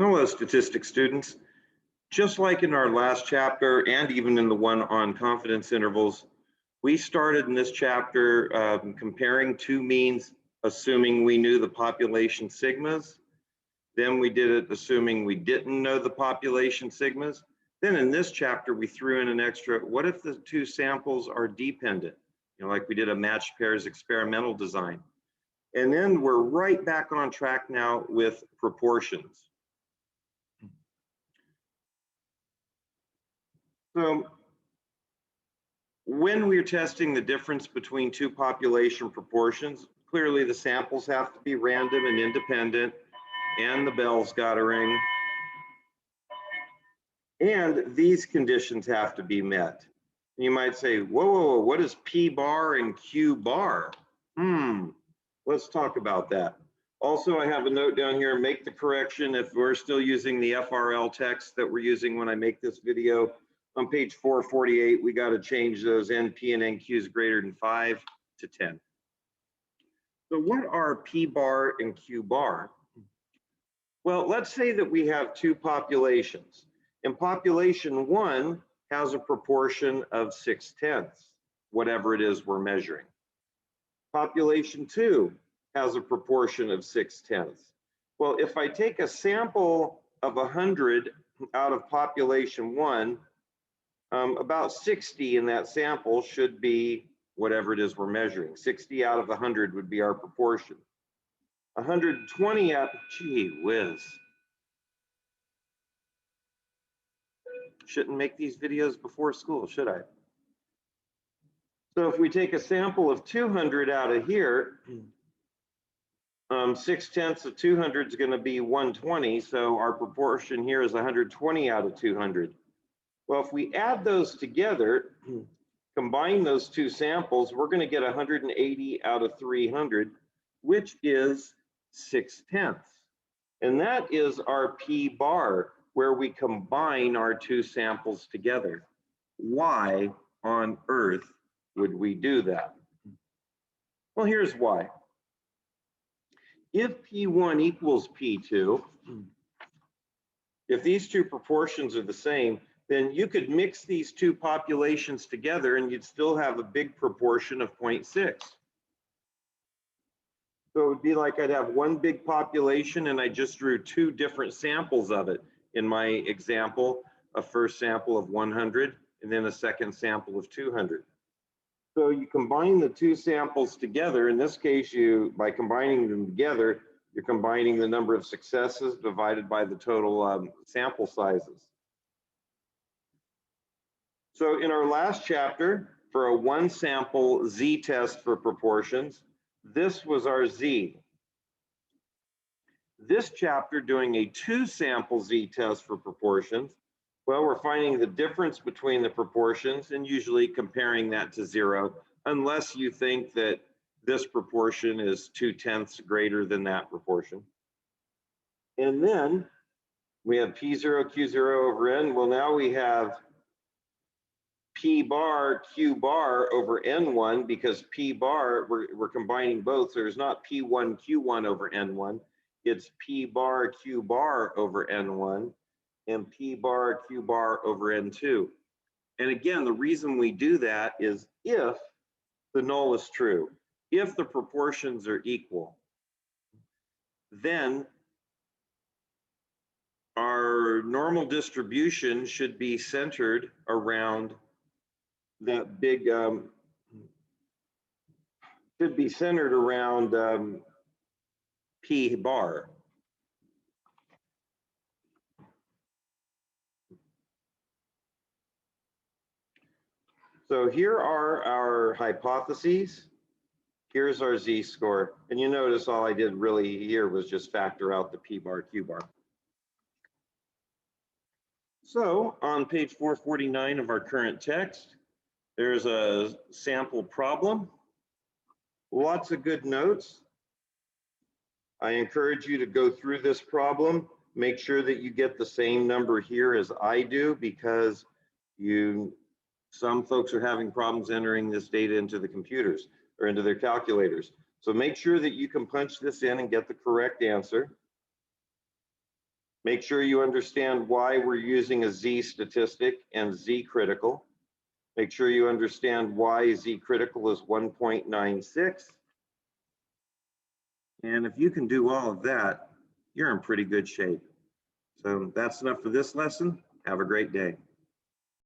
Hello, statistics students. Just like in our last chapter and even in the one on confidence intervals, we started in this chapter comparing two means, assuming we knew the population sigmas. Then we did it assuming we didn't know the population sigmas. Then in this chapter, we threw in an extra, what if the two samples are dependent? Like we did a matched pairs experimental design. And then we're right back on track now with proportions. So when we're testing the difference between two population proportions, clearly the samples have to be random and independent, and the bell's got to ring. And these conditions have to be met. You might say, whoa, what is P bar and Q bar? Let's talk about that. Also, I have a note down here, make the correction if we're still using the FRL text that we're using when I make this video. On page 448, we got to change those NP and NQs greater than 5 to 10. So what are P bar and Q bar? Well, let's say that we have two populations. And population 1 has a proportion of 6/10, whatever it is we're measuring. Population 2 has a proportion of 6/10. Well, if I take a sample of 100 out of population 1, about 60 in that sample should be whatever it is we're measuring. 60 out of 100 would be our proportion. 120 out, gee whiz. Shouldn't make these videos before school, should I? So if we take a sample of 200 out of here, 6/10 of 200 is going to be 120. So our proportion here is 120 out of 200. Well, if we add those together, combine those two samples, we're going to get 180 out of 300, which is 6/10. And that is our P bar, where we combine our two samples together. Why on earth would we do that? Well, here's why. If P1 equals P2, if these two proportions are the same, then you could mix these two populations together and you'd still have a big proportion of 0.6. So it would be like I'd have one big population and I just drew two different samples of it. In my example, a first sample of 100 and then a second sample of 200. So you combine the two samples together. In this case, by combining them together, you're combining the number of successes divided by the total sample sizes. So in our last chapter, for a one sample Z test for proportions, this was our Z. This chapter, doing a two sample Z test for proportions, well, we're finding the difference between the proportions and usually comparing that to 0, unless you think that this proportion is 2/10 greater than that proportion. And then we have P0, Q0 over N. Well, now we have P bar, Q bar over N1, because P bar, we're combining both. So there's not P1, Q1 over N1. It's P bar, Q bar over N1 and P bar, Q bar over N2. And again, the reason we do that is if the null is true, if the proportions are equal, then our normal distribution should be centered around that big, should be centered around P bar. So here are our hypotheses. Here's our Z-score. And you notice all I did really here was just factor out the P bar, Q bar. So on page 449 of our current text, there's a sample problem. Lots of good notes. I encourage you to go through this problem. Make sure that you get the same number here as I do, because some folks are having problems entering this data into the computers or into their calculators. So make sure that you can punch this in and get the correct answer. Make sure you understand why we're using a Z statistic and Z critical. Make sure you understand why Z critical is 1.96. And if you can do all of that, you're in pretty good shape. So that's enough for this lesson. Have a great day.